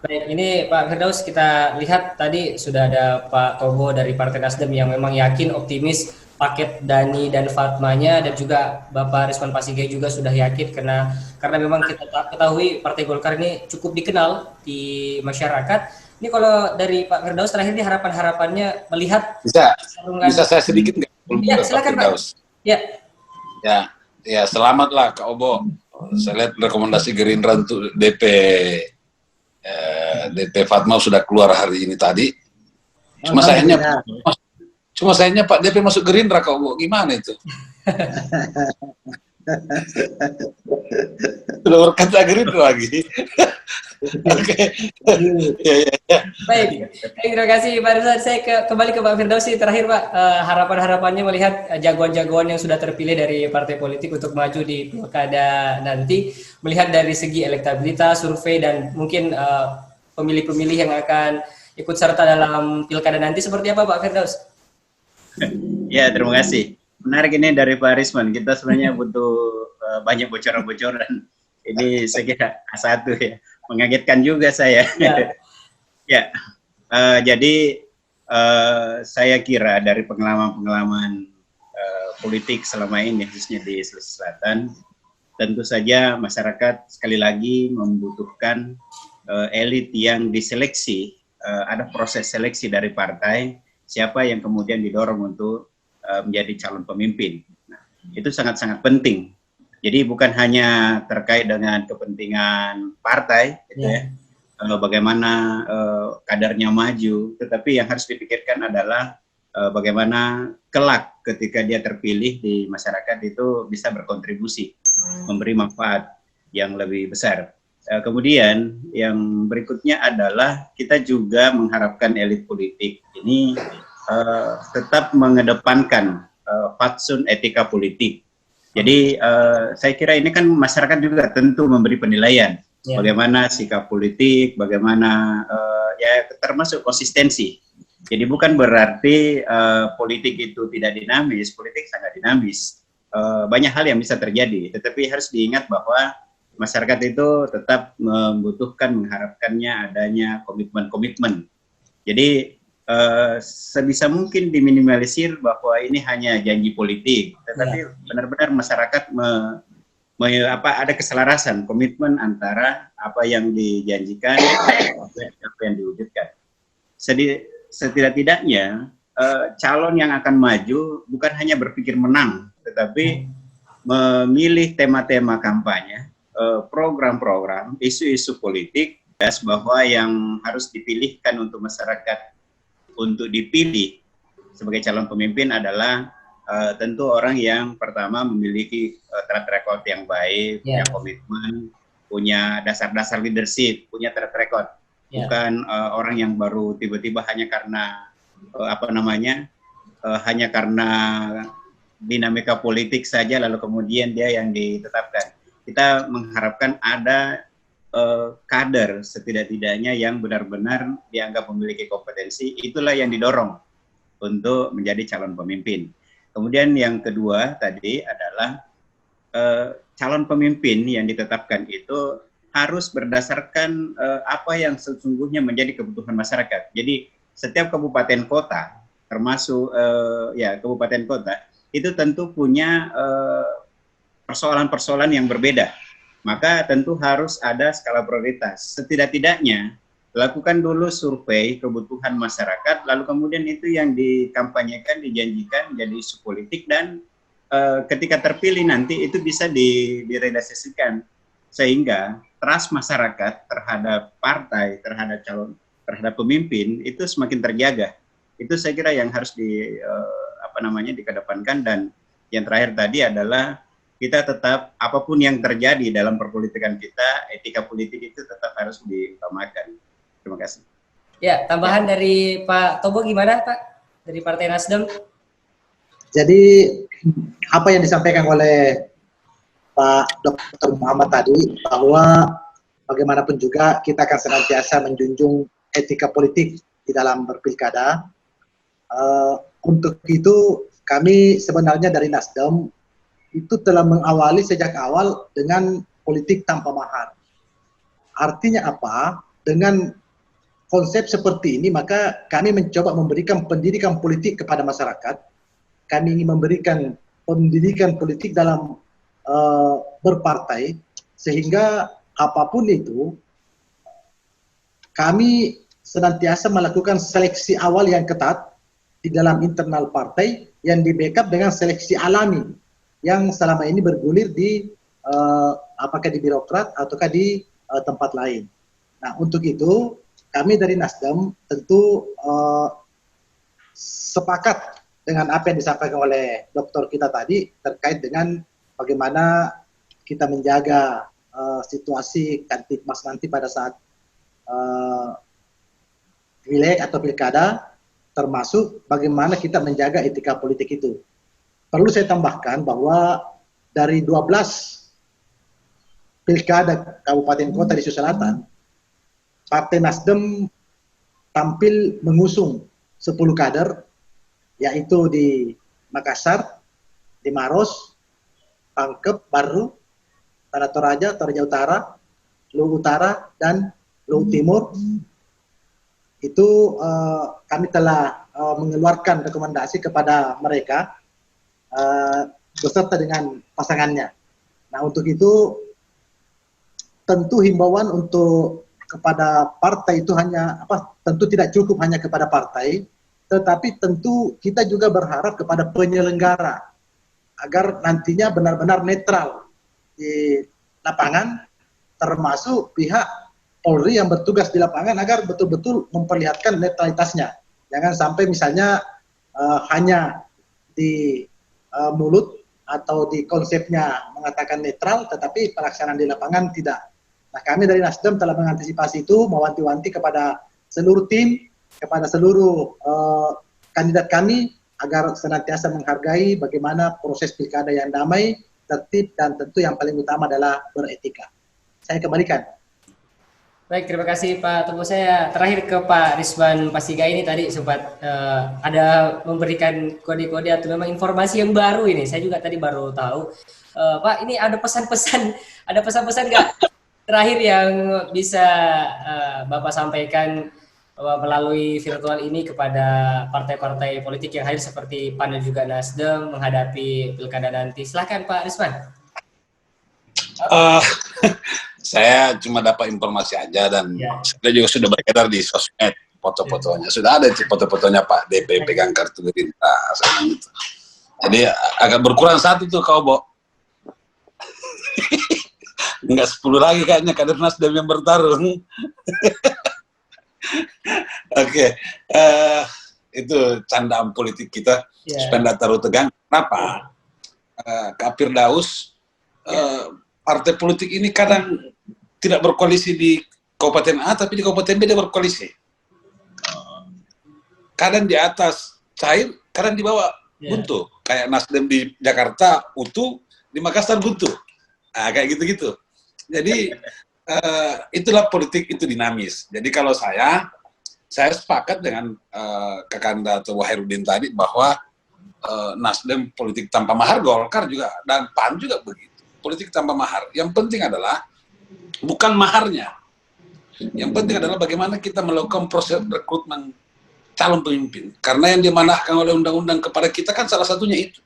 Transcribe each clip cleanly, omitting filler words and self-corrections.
Baik, ini Pak Firdaus, kita lihat tadi sudah ada Pak Tobo dari Partai Nasdem yang memang yakin optimis paket Dani dan Fatmanya, dan juga Bapak Risman Pasigai juga sudah yakin karena memang kita ketahui Partai Golkar ini cukup dikenal di masyarakat. Ini kalau dari Pak Firdaus terakhir ini harapan-harapannya melihat Bisa, pertarungan. saya sedikit nggak? Ya, Pak silakan Pak. Firdaus. Ya. Ya, selamatlah Kak Obo. Saya lihat rekomendasi Gerindra untuk DP Fatma sudah keluar hari ini tadi. Cuma sayangnya Pak DP masuk Gerindra Kak Obo. Gimana itu? Sudah berkata Gerindra lagi. Oke. Baik, terima kasih Pak Rizal. Saya kembali ke Pak Firdausi terakhir Pak, harapan-harapannya melihat jagoan-jagoan yang sudah terpilih dari partai politik untuk maju di pilkada nanti, melihat dari segi elektabilitas, survei, dan mungkin pemilih-pemilih yang akan ikut serta dalam pilkada nanti seperti apa Pak Firdaus? Ya, terima kasih. Menarik ini dari Pak Risman. Kita sebenarnya butuh banyak bocoran-bocoran. Ini saya kira satu ya, mengagetkan juga saya. Ya, jadi saya kira dari pengalaman-pengalaman politik selama ini, khususnya di Sulawesi Selatan, tentu saja masyarakat sekali lagi membutuhkan elit yang diseleksi, ada proses seleksi dari partai, siapa yang kemudian didorong untuk menjadi calon pemimpin. Nah, itu sangat-sangat penting. Jadi bukan hanya terkait dengan kepentingan partai, gitu ya, bagaimana kadernya maju, tetapi yang harus dipikirkan adalah bagaimana kelak ketika dia terpilih di masyarakat itu bisa berkontribusi, memberi manfaat yang lebih besar. Kemudian yang berikutnya adalah kita juga mengharapkan elit politik ini tetap mengedepankan fatsun etika politik. Jadi saya kira ini kan masyarakat juga tentu memberi penilaian bagaimana sikap politik, bagaimana ya termasuk konsistensi. Jadi bukan berarti politik itu tidak dinamis, politik sangat dinamis. Banyak hal yang bisa terjadi, tetapi harus diingat bahwa masyarakat itu tetap membutuhkan, mengharapkannya adanya komitmen-komitmen. Jadi sebisa mungkin diminimalisir bahwa ini hanya janji politik, tetapi benar-benar masyarakat ada keselarasan, komitmen antara apa yang dijanjikan dan apa yang diwujudkan. Setidak-tidaknya calon yang akan maju bukan hanya berpikir menang, tetapi memilih tema-tema kampanye, program-program, isu-isu politik, bahwa yang harus dipilihkan untuk masyarakat untuk dipilih sebagai calon pemimpin adalah tentu orang yang pertama memiliki track record yang baik, punya komitmen, punya dasar-dasar leadership, punya track record, bukan orang yang baru tiba-tiba hanya karena hanya karena dinamika politik saja lalu kemudian dia yang ditetapkan. Kita mengharapkan ada kader setidak-tidaknya yang benar-benar dianggap memiliki kompetensi, itulah yang didorong untuk menjadi calon pemimpin. Kemudian yang kedua tadi adalah calon pemimpin yang ditetapkan itu harus berdasarkan apa yang sesungguhnya menjadi kebutuhan masyarakat. Jadi setiap kabupaten kota, termasuk kabupaten kota, itu tentu punya persoalan-persoalan yang berbeda. Maka tentu harus ada skala prioritas. Setidak-tidaknya lakukan dulu survei kebutuhan masyarakat, lalu kemudian itu yang dikampanyekan, dijanjikan menjadi isu politik, dan ketika terpilih nanti itu bisa direalisasikan sehingga trust masyarakat terhadap partai, terhadap calon, terhadap pemimpin itu semakin terjaga. Itu saya kira yang harus dikedepankan. Dan yang terakhir tadi adalah kita tetap, apapun yang terjadi dalam perpolitikan kita, etika politik itu tetap harus diutamakan. Terima kasih. Ya, tambahan dari Pak Tobo gimana Pak? Dari Partai Nasdem? Jadi apa yang disampaikan oleh Pak Dr. Muhammad tadi, bahwa bagaimanapun juga kita akan senantiasa menjunjung etika politik di dalam berpilkada. Untuk itu kami sebenarnya dari Nasdem itu telah mengawali sejak awal dengan politik tanpa mahar. Artinya apa? dengan konsep seperti ini, maka kami mencoba memberikan pendidikan politik kepada masyarakat. Kami ingin memberikan pendidikan politik dalam berpartai, sehingga apapun itu, kami senantiasa melakukan seleksi awal yang ketat di dalam internal partai yang di-backup dengan seleksi alami yang selama ini bergulir di apakah di birokrat ataukah di tempat lain. Nah, untuk itu kami dari Nasdem tentu sepakat dengan apa yang disampaikan oleh dokter kita tadi terkait dengan bagaimana kita menjaga situasi Kamtipmas nanti pada saat pileg atau pilkada, termasuk bagaimana kita menjaga etika politik itu. Perlu saya tambahkan bahwa dari 12 pilkada kabupaten kota di Sulawesi Selatan, Partai Nasdem tampil mengusung 10 kader, yaitu di Makassar, di Maros, Pangkep, Baru, Toraja, Toraja Utara, Luwu Utara, dan Luwu Timur. Itu kami telah mengeluarkan rekomendasi kepada mereka beserta dengan pasangannya. Nah, untuk itu tentu himbauan untuk kepada partai itu tentu tidak cukup hanya kepada partai, tetapi tentu kita juga berharap kepada penyelenggara agar nantinya benar-benar netral di lapangan, termasuk pihak Polri yang bertugas di lapangan agar betul-betul memperlihatkan netralitasnya. Jangan sampai misalnya hanya di mulut atau di konsepnya mengatakan netral, tetapi pelaksanaan di lapangan tidak. Nah, kami dari Nasdem telah mengantisipasi itu, mewanti-wanti kepada seluruh tim, kepada seluruh kandidat kami, agar senantiasa menghargai bagaimana proses pilkada yang damai, tertib, dan tentu yang paling utama adalah beretika. Saya kembalikan. Baik, terima kasih Pak Teguh. Saya terakhir ke Pak Rizwan Pasiga ini tadi sempat ada memberikan kode-kode atau memang informasi yang baru ini. Saya juga tadi baru tahu. Pak, ini ada pesan-pesan nggak terakhir yang bisa Bapak sampaikan melalui virtual ini kepada partai-partai politik yang hadir seperti PAN dan juga Nasdem menghadapi pilkada nanti? Silakan Pak Rizwan. Saya cuma dapat informasi aja dan saya juga sudah beredar di sosmed foto-fotonya. Sudah ada foto-fotonya Pak DP pegang kartu Gerindra gitu. Jadi agak berkurang satu tuh kau, Bo. Enggak 10 lagi kayaknya kader Nasdem yang bertarung. Oke. Itu candaan politik kita supaya tidak terlalu tegang. Kenapa? Kak Firdaus, partai politik ini kadang tidak berkoalisi di Kabupaten A, tapi di Kabupaten B dia berkoalisi. Kadang di atas cair, kadang di bawah buntu. Kayak Nasdem di Jakarta utuh, di Makassar buntu. Nah, kayak gitu-gitu. Jadi itulah politik, itu dinamis. Jadi kalau saya sepakat dengan Kakanda atau Wahirudin tadi bahwa Nasdem politik tanpa mahar, Golkar juga, dan PAN juga begitu. Politik tanpa mahar. Yang penting adalah bukan maharnya. Yang penting adalah bagaimana kita melakukan proses rekrutmen calon pemimpin. Karena yang dimanahkan oleh undang-undang kepada kita kan salah satunya itu.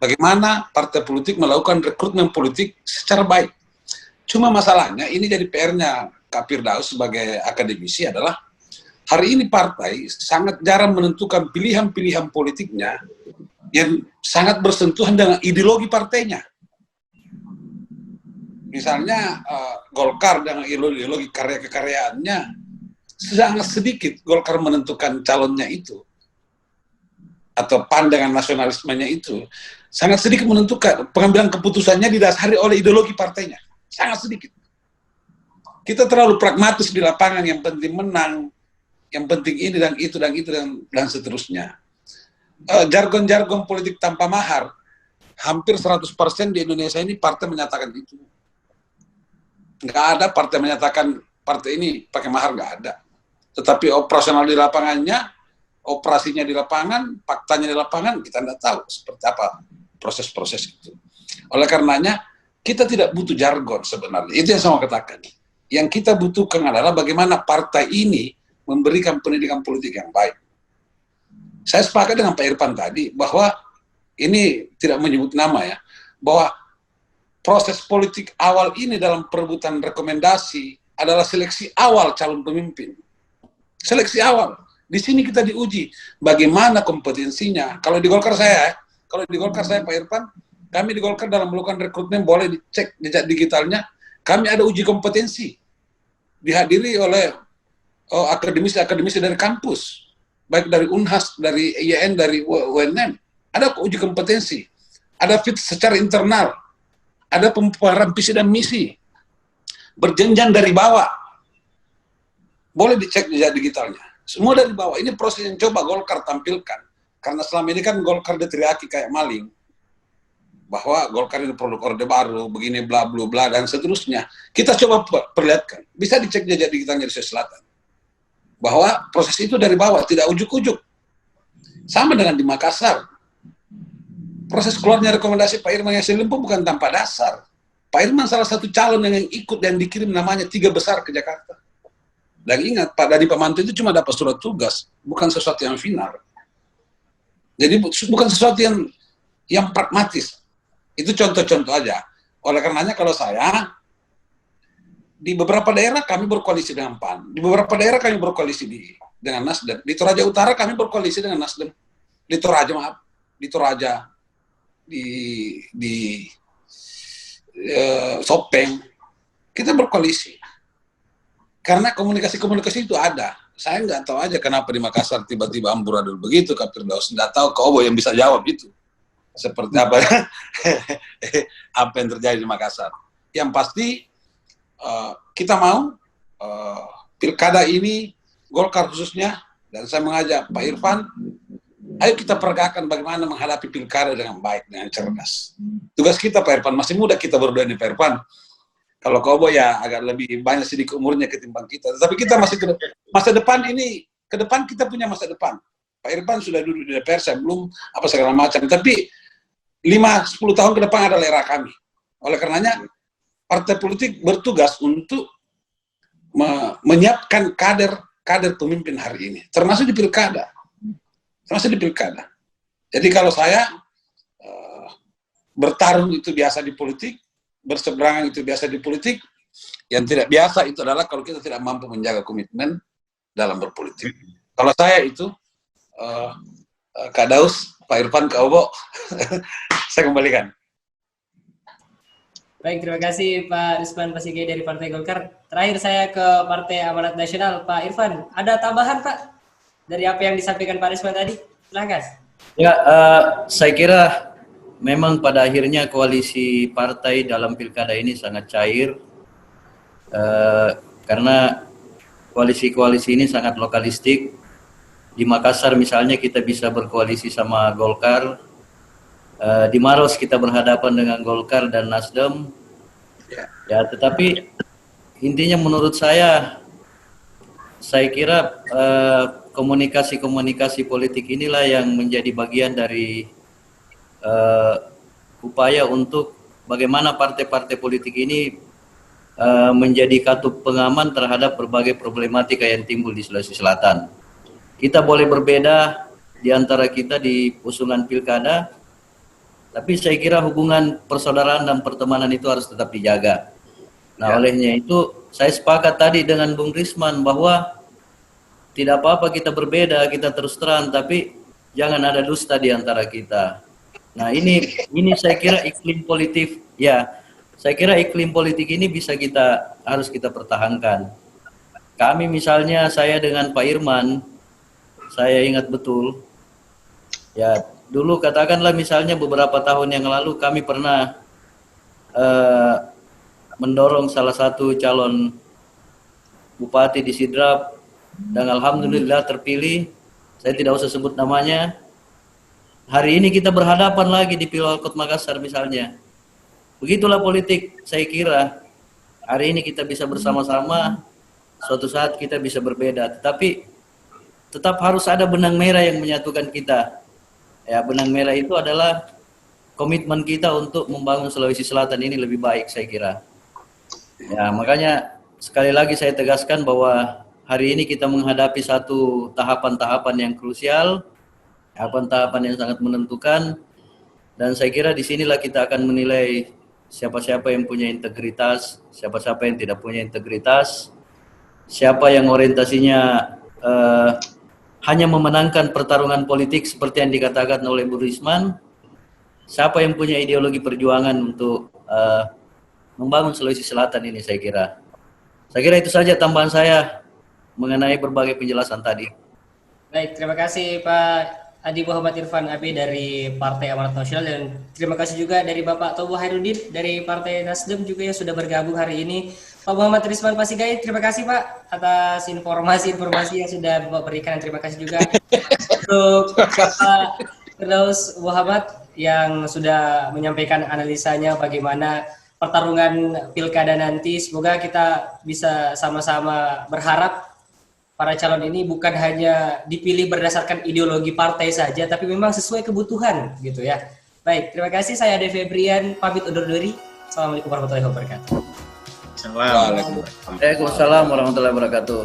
Bagaimana partai politik melakukan rekrutmen politik secara baik. Cuma masalahnya, ini jadi PR-nya Kak Firdaus sebagai akademisi adalah hari ini partai sangat jarang menentukan pilihan-pilihan politiknya yang sangat bersentuhan dengan ideologi partainya. Misalnya Golkar dengan ideologi karya kekaryanya sangat sedikit Golkar menentukan calonnya itu, atau PAN dengan nasionalismenya itu sangat sedikit menentukan pengambilan keputusannya didasari oleh ideologi partainya, sangat sedikit. Kita terlalu pragmatis di lapangan, yang penting menang, yang penting ini dan itu dan itu dan seterusnya. Jargon-jargon politik tanpa mahar hampir 100% di Indonesia ini partai menyatakan itu. Nggak ada partai menyatakan partai ini pakai mahar, nggak ada. Tetapi operasional di lapangannya, operasinya di lapangan, faktanya di lapangan, kita nggak tahu seperti apa proses-proses itu. Oleh karenanya, kita tidak butuh jargon sebenarnya. Itu yang saya mau katakan. yang kita butuhkan adalah bagaimana partai ini memberikan pendidikan politik yang baik. Saya sepakat dengan Pak Irfan tadi bahwa ini tidak menyebut nama ya, bahwa proses politik awal ini dalam perebutan rekomendasi adalah seleksi awal calon pemimpin. Seleksi awal. Di sini kita diuji bagaimana kompetensinya. Kalau di Golkar saya Pak Irfan, kami di Golkar dalam melakukan rekrutmen boleh dicek jejak digitalnya, kami ada uji kompetensi. Dihadiri oleh akademisi-akademisi dari kampus, baik dari Unhas, dari IAIN, dari UNM. Ada uji kompetensi, ada fit secara internal, ada pemaparan visi dan misi, berjenjang dari bawah. Boleh dicek jejak digitalnya. Semua dari bawah. Ini proses yang coba Golkar tampilkan. Karena selama ini kan Golkar diteriaki kayak maling. Bahwa Golkar ini produk orde baru, begini bla bla bla dan seterusnya. Kita coba perlihatkan. Bisa dicek jejak digitalnya di Sulawesi Selatan. Bahwa proses itu dari bawah, tidak ujuk-ujuk. Sama dengan di Makassar. Proses keluarnya rekomendasi Pak Irman Yasin Limpo bukan tanpa dasar. Pak Irman salah satu calon yang ikut dan dikirim namanya 3 besar ke Jakarta. Dan ingat, Pak Dadi Pamanto itu cuma dapat surat tugas, bukan sesuatu yang final. Jadi bukan sesuatu yang pragmatis. Itu contoh-contoh aja. Oleh karenanya kalau saya, di beberapa daerah kami berkoalisi dengan PAN. Di beberapa daerah kami berkoalisi dengan Nasdem. Di Toraja Utara kami berkoalisi dengan Nasdem. Di Toraja, di Sopeng, kita berkoalisi. Karena komunikasi-komunikasi itu ada. Saya nggak tahu aja kenapa di Makassar tiba-tiba amburadul begitu, Kak Firdaus. Nggak tahu Kobo yang bisa jawab itu. Seperti apa apa yang terjadi di Makassar. Yang pasti kita mau pilkada ini, Golkar khususnya, dan saya mengajak Pak Irfan, ayo kita peragakan bagaimana menghadapi pilkada dengan baik, dengan cerdas. Tugas kita Pak Irfan, masih muda kita berdua nih Pak Irfan. Kalau Kobo ya agak lebih banyak sedikit umurnya ketimbang kita. Tapi kita masih masa depan ini, ke depan kita punya masa depan. Pak Irfan sudah duduk di DPR, saya belum, apa segala macam. Tapi 5-10 tahun ke depan adalah era kami. Oleh karenanya, partai politik bertugas untuk menyiapkan kader pemimpin hari ini. Termasuk di pilkada. Jadi kalau saya bertarung itu biasa di politik, berseberangan itu biasa di politik, yang tidak biasa itu adalah kalau kita tidak mampu menjaga komitmen dalam berpolitik. Kalau saya itu, Kak Daus, Pak Irfan, Kak Obo, saya kembalikan. Baik, terima kasih Pak Risman Pasige dari Partai Golkar. Terakhir saya ke Partai Amanat Nasional, Pak Irfan. Ada tambahan Pak dari apa yang disampaikan Pak Risman tadi? Silahkan. Ya, saya kira memang pada akhirnya koalisi partai dalam pilkada ini sangat cair karena koalisi-koalisi ini sangat lokalistik. Di Makassar misalnya kita bisa berkoalisi sama Golkar, di Maros kita berhadapan dengan Golkar dan Nasdem. Ya, tetapi intinya menurut saya kira komunikasi politik inilah yang menjadi bagian dari upaya untuk bagaimana partai-partai politik ini menjadi katup pengaman terhadap berbagai problematika yang timbul di Sulawesi Selatan. Kita boleh berbeda di antara kita di usulan pilkada, tapi saya kira hubungan persaudaraan dan pertemanan itu harus tetap dijaga. Nah, olehnya itu saya sepakat tadi dengan Bung Risman bahwa tidak apa-apa kita berbeda, kita terus terang, tapi jangan ada dusta di antara kita. Nah, ini saya kira iklim politik, ya, saya kira iklim politik ini harus kita pertahankan. Kami misalnya, saya dengan Pak Irman, saya ingat betul, ya dulu katakanlah misalnya beberapa tahun yang lalu kami pernah mendorong salah satu calon bupati di Sidrap, dan alhamdulillah terpilih. Saya tidak usah sebut namanya. Hari ini kita berhadapan lagi di Pilwalkot Makassar misalnya. Begitulah politik, saya kira. Hari ini kita bisa bersama-sama, suatu saat kita bisa berbeda. Tetapi tetap harus ada benang merah yang menyatukan kita. Ya, benang merah itu adalah komitmen kita untuk membangun Sulawesi Selatan ini lebih baik, saya kira. Ya, makanya sekali lagi saya tegaskan bahwa hari ini kita menghadapi satu tahapan-tahapan yang krusial, tahapan-tahapan yang sangat menentukan, dan saya kira disinilah kita akan menilai siapa-siapa yang punya integritas, siapa-siapa yang tidak punya integritas, siapa yang orientasinya hanya memenangkan pertarungan politik seperti yang dikatakan oleh Bu Risman, siapa yang punya ideologi perjuangan untuk membangun Sulawesi Selatan ini, saya kira. Saya kira itu saja tambahan saya mengenai berbagai penjelasan tadi. Baik, terima kasih Pak Adi Muhammad Irfan AB dari Partai Amanat Nasional, dan terima kasih juga dari Bapak Tobo Hairudin dari Partai Nasdem juga yang sudah bergabung hari ini. Pak Muhammad Risman Pasigai, terima kasih Pak atas informasi-informasi yang sudah Bapak berikan, dan terima kasih juga untuk Pak Firdaus Muhammad yang sudah menyampaikan analisanya bagaimana pertarungan pilkada nanti. Semoga kita bisa sama-sama berharap para calon ini bukan hanya dipilih berdasarkan ideologi partai saja, tapi memang sesuai kebutuhan gitu ya. Baik, terima kasih. Saya Ade Febrian, pamit undur diri. Assalamualaikum warahmatullahi wabarakatuh. Assalamualaikum. Waalaikumsalam warahmatullahi wabarakatuh.